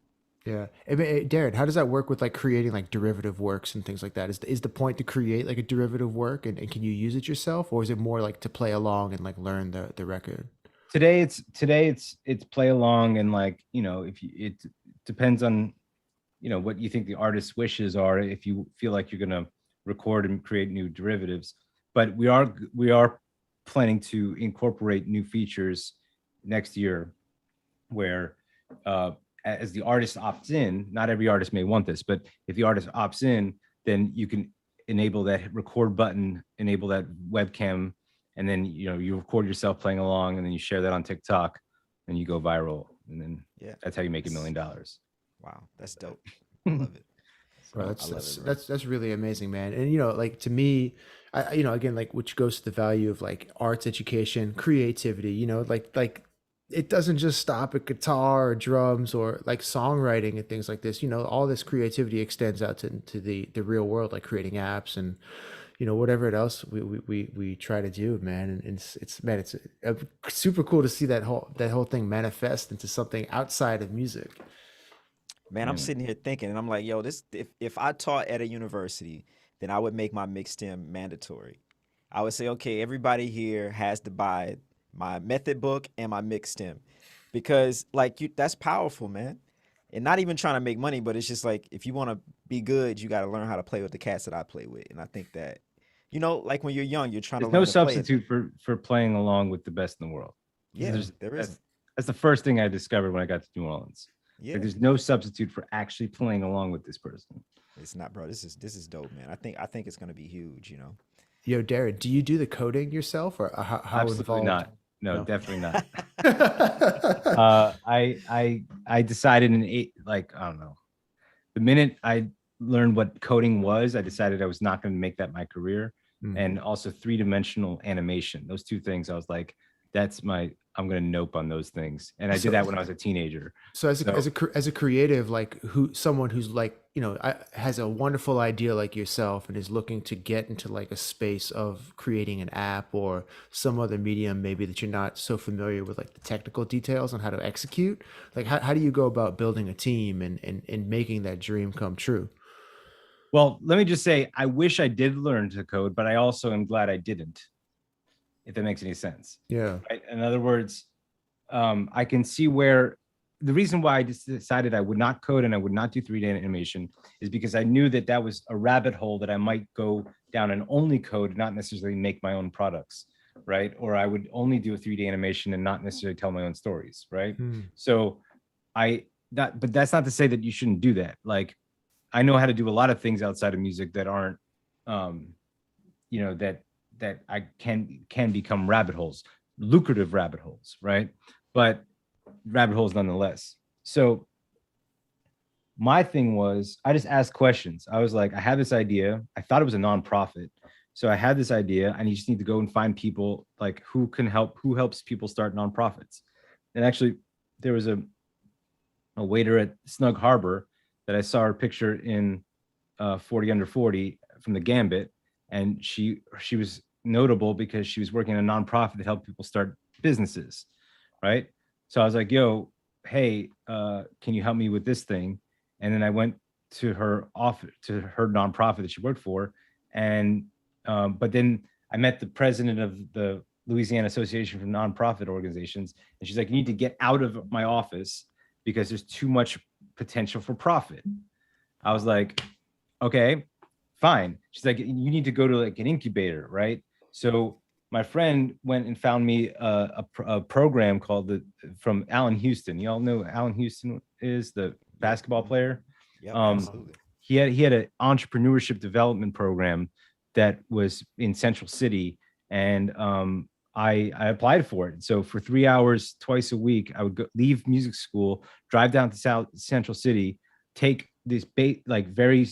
Yeah. Darren, how does that work with like creating like derivative works and things like that? Is the point to create like a derivative work and can you use it yourself, or is it more like to play along and like learn the record? Today it's play along, and like, if you, it depends on, what you think the artist's wishes are, if you feel like you're going to record and create new derivatives. But we are planning to incorporate new features next year where, as the artist opts in, not every artist may want this, but if the artist opts in, then you can enable that record button, enable that webcam, and then you record yourself playing along, and then you share that on TikTok, and you go viral, and then that's how you make $1 million. Wow, that's dope. I love it. Bro, that's really amazing, man. And like to me, I again, like, which goes to the value of like arts education, creativity. Like it doesn't just stop at guitar or drums or like songwriting and things like this. All this creativity extends out to the real world, like creating apps and whatever else we try to do, man. And it's man, it's super cool to see that whole thing manifest into something outside of music. Man, I'm sitting here thinking, and I'm like, yo, this if I taught at a university, then I would make my mix stem mandatory. I would say, okay, everybody here has to buy my method book and my mix stem, because like that's powerful, man. And not even trying to make money, but it's just like if you want to be good, you got to learn how to play with the cats that I play with. And I think that, like when you're young, you're trying There's to no learn to play it. substitute for playing along with the best in the world. Yeah, there is. That's the first thing I discovered when I got to New Orleans. Yeah, like, there's no substitute for actually playing along with this person. It's not, bro. This is dope, man. I think it's gonna be huge. Yo, Darren, do you do the coding yourself, or how Absolutely involved? not. No, definitely not. I decided I don't know. The minute I learned what coding was, I decided I was not going to make that my career. Mm-hmm. And also 3-dimensional animation. Those two things, I was like, I'm going to nope on those things. And I did that when I was a teenager. So as a creative, like someone who's like, has a wonderful idea like yourself and is looking to get into like a space of creating an app or some other medium, maybe that you're not so familiar with, like the technical details on how to execute. Like how do you go about building a team and making that dream come true? Well, let me just say, I wish I did learn to code, but I also am glad I didn't. If that makes any sense. Yeah. Right? In other words, I can see where the reason why I decided I would not code and I would not do 3D animation is because I knew that was a rabbit hole that I might go down and only code, not necessarily make my own products, right? Or I would only do a 3D animation and not necessarily tell my own stories, right? So but that's not to say that you shouldn't do that. Like, I know how to do a lot of things outside of music that aren't, that I can become rabbit holes, lucrative rabbit holes, right? But rabbit holes nonetheless. So my thing was, I just asked questions. I was like, I have this idea. I thought it was a nonprofit. So I had this idea, and you just need to go and find people like who helps people start nonprofits. And actually, there was a waiter at Snug Harbor that I saw her picture in 40 Under 40 from the Gambit. And she was notable because she was working in a nonprofit that helped people start businesses, right? So I was like, yo, hey, can you help me with this thing? And then I went to her office, to her nonprofit that she worked for. And, but then I met the president of the Louisiana Association for Nonprofit Organizations. And she's like, you need to get out of my office because there's too much potential for profit. I was like, okay, fine. She's like, you need to go to like an incubator, right? So my friend went and found me a program called from Allen Houston. You all know who Allen Houston is, the basketball player. Yeah, absolutely. He had an entrepreneurship development program that was in Central City, and I applied for it. So for 3 hours twice a week, I would leave music school, drive down to Central City, take these very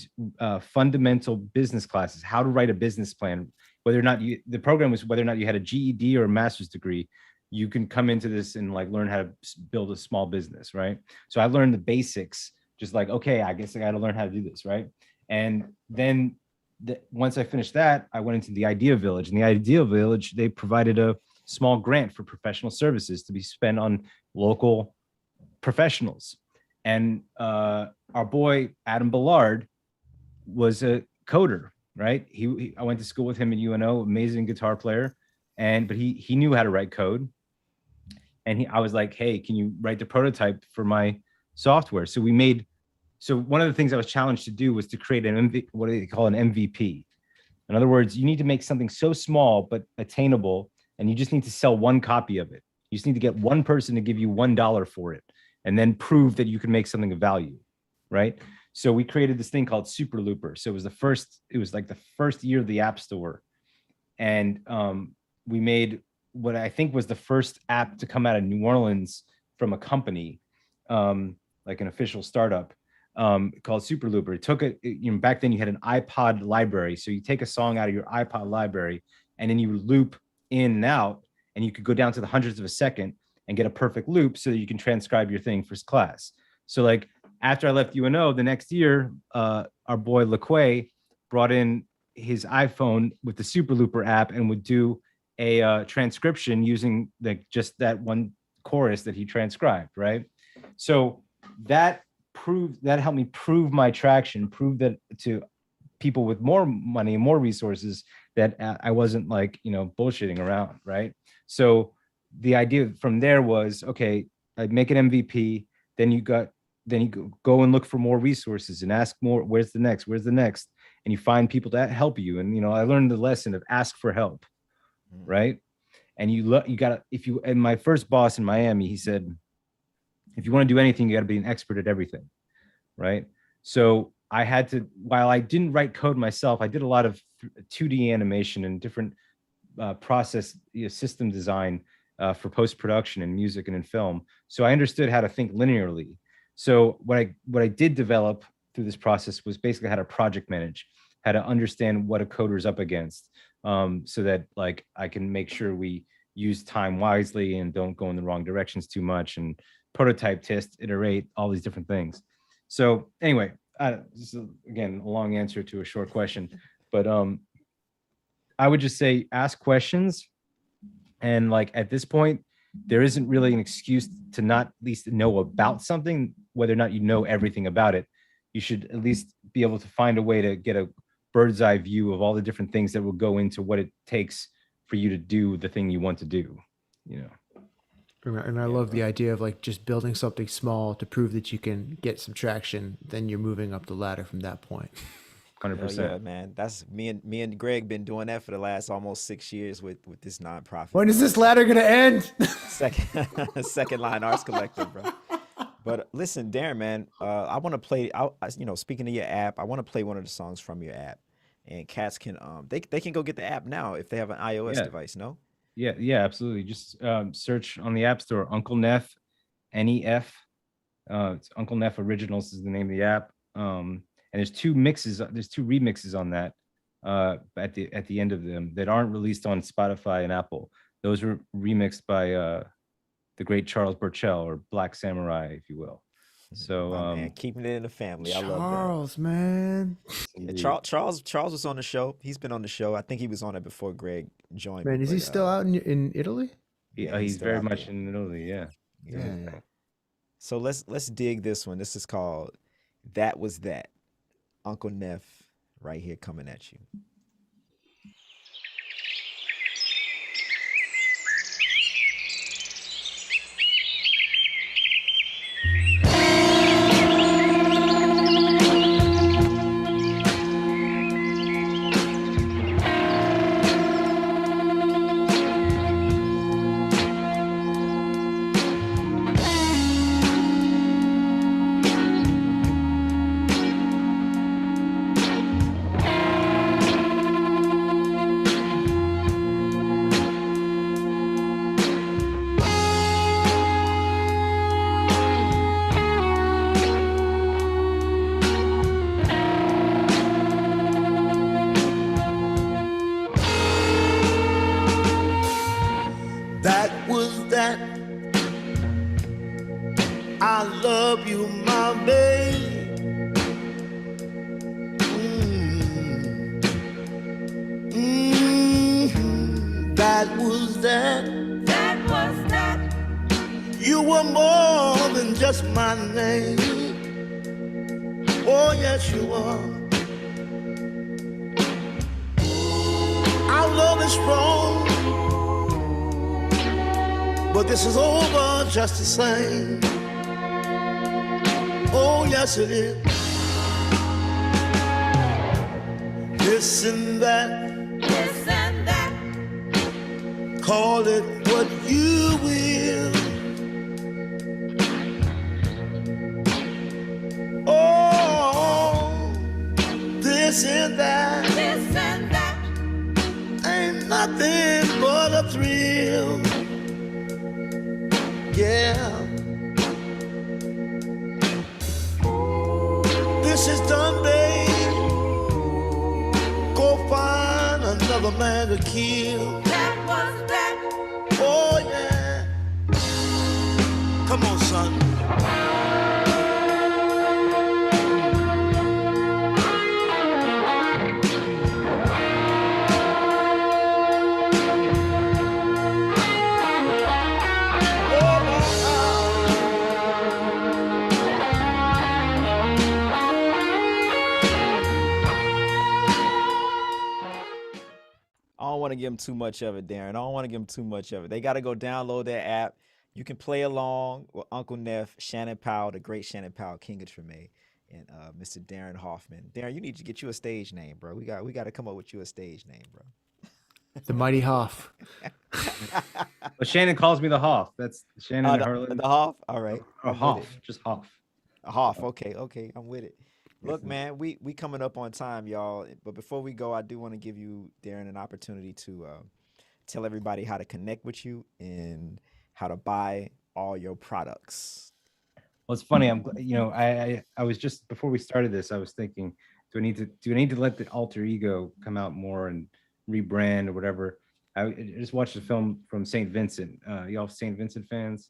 fundamental business classes, how to write a business plan. Whether or not the program was whether or not you had a GED or a master's degree, you can come into this and like learn how to build a small business, right? So I learned the basics, just like, okay, I guess I got to learn how to do this, right? And then once I finished that, I went into the Idea Village. And the Idea Village, they provided a small grant for professional services to be spent on local professionals. And our boy Adam Ballard was a coder, right? I went to school with him at UNO, amazing guitar player, but he knew how to write code. And I was like, hey, can you write the prototype for my software? So one of the things I was challenged to do was to create what do they call an MVP? In other words, you need to make something so small but attainable, and you just need to sell one copy of it. You just need to get one person to give you $1 for it, and then prove that you can make something of value, right? So we created this thing called Super Looper. So it was like the first year of the App Store. And we made what I think was the first app to come out of New Orleans from a company, like an official startup, called Super Looper. It took back then you had an iPod library. So you take a song out of your iPod library and then you loop in and out, and you could go down to the hundreds of a second and get a perfect loop so that you can transcribe your thing for class. So like after I left UNO, the next year, our boy LaQuay brought in his iPhone with the Super Looper app and would do a transcription using just that one chorus that he transcribed, right? So that helped me prove my traction, prove that to people with more money and more resources that I wasn't like, bullshitting around, right? So the idea from there was, okay, I'd make an MVP, then you go and look for more resources and ask more, where's the next, and you find people that help you. And I learned the lesson of ask for help, right? And and my first boss in Miami, he said, if you want to do anything, you got to be an expert at everything, right? So I had to, while I didn't write code myself, I did a lot of 2D animation and different process system design for post-production in music and in film. So I understood how to think linearly. So what I did develop through this process was basically how to project manage, how to understand what a coder is up against, so that like I can make sure we use time wisely and don't go in the wrong directions too much, and prototype, test, iterate, all these different things. So anyway, this is again a long answer to a short question, but I would just say ask questions, and like at this point, there isn't really an excuse to not at least know about something, whether or not you know everything about it. You should at least be able to find a way to get a bird's eye view of all the different things that will go into what it takes for you to do the thing you want to do, And I love the idea of like just building something small to prove that you can get some traction. Then you're moving up the ladder from that point. 100%. Yeah, man. That's me and Greg been doing that for the last almost 6 years with this nonprofit. When is this ladder gonna end? Second Line Arts Collective, bro. But listen, Darren, man, I want to play. Speaking of your app, I want to play one of the songs from your app, and cats can they can go get the app now if they have an iOS device. No. Yeah, absolutely. Just search on the App Store, Uncle Nef, NEF. It's Uncle Nef Originals is the name of the app. And there's two remixes on that at the end of them that aren't released on Spotify and Apple. Those were remixed by the great Charles Burchell, or Black Samurai, if you will. So man, keeping it in the family. I love that. Charles, man. Yeah, Charles was on the show. He's been on the show. I think he was on it before Greg joined. Man, is he still out in Italy? Yeah, he's very much in Italy. Yeah. So let's dig this one. This is called "That Was That." Uncle Nef, right here, coming at you. love you, my babe. that. You were more than just my name. Oh, yes, you are. Our love is strong, but this is over just the same. Oh, yes, it is. This and that. Call it what you will. Oh, this and that. Ain't nothing but a thrill. Yeah. This is done, babe. Go find another man to kill. Oh, yeah. Come on, son. I don't want to give them too much of it, Darren. I don't want to give them too much of it. They got to go download that app. You can play along with Uncle Nef, Shannon Powell, the great Shannon Powell, King of Treme, and Mr. Darren Hoffman. Darren, you need to get you a stage name, bro. We got to come up with you a stage name, bro. The Mighty Hoff. But Shannon calls me the Hoff. That's Shannon The Hoff. All right. Or Hoff, just Hoff. Hoff. Okay. I'm with it. Look, man, we coming up on time, y'all. But before we go, I do want to give you, Darren, an opportunity to tell everybody how to connect with you and how to buy all your products. Well, it's funny. I was just before we started this, I was thinking, do I need to let the alter ego come out more and rebrand or whatever? I just watched a film from St. Vincent. Y'all St. Vincent fans?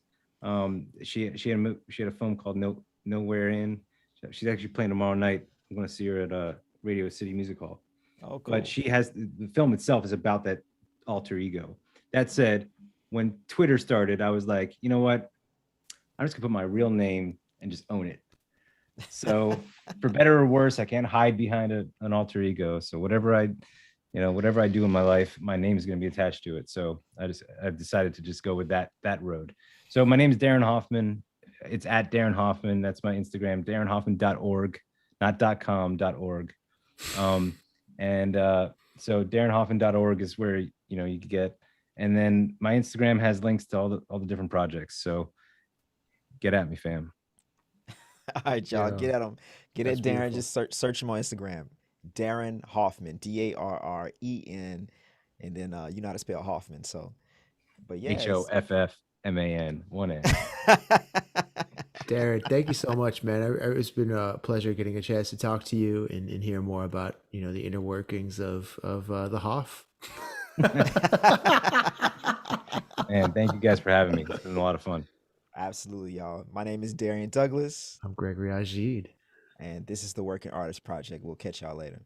She had a film called Nowhere In. She's actually playing tomorrow night. I'm going to see her at Radio City Music Hall. Oh, cool. But the film itself is about that alter ego. That said, when Twitter started, I was like, you know what? I'm just gonna put my real name and just own it. So for better or worse, I can't hide behind an alter ego. So whatever I do in my life, my name is going to be attached to it. So I've decided to just go with that road. So my name is Darren Hoffman. It's at Darren Hoffman. That's my Instagram, darrenhoffman.org, not .com.org. So darrenhoffman.org is where you can get. And then my Instagram has links to all the different projects. So get at me, fam. All right, y'all, Yeah. get at him. Get at Darren. Beautiful. Just search him on Instagram, Darren Hoffman, Darren, and then you know how to spell Hoffman. So, but yeah, HOFFMAN, one N. Darren, thank you so much, man. It's been a pleasure getting a chance to talk to you and hear more about the inner workings of the Hoff. And thank you guys for having me. It's been a lot of fun. Absolutely, y'all. My name is Darrian Douglas, I'm Gregory Agid. and this is the Working Artist Project. We'll catch y'all later.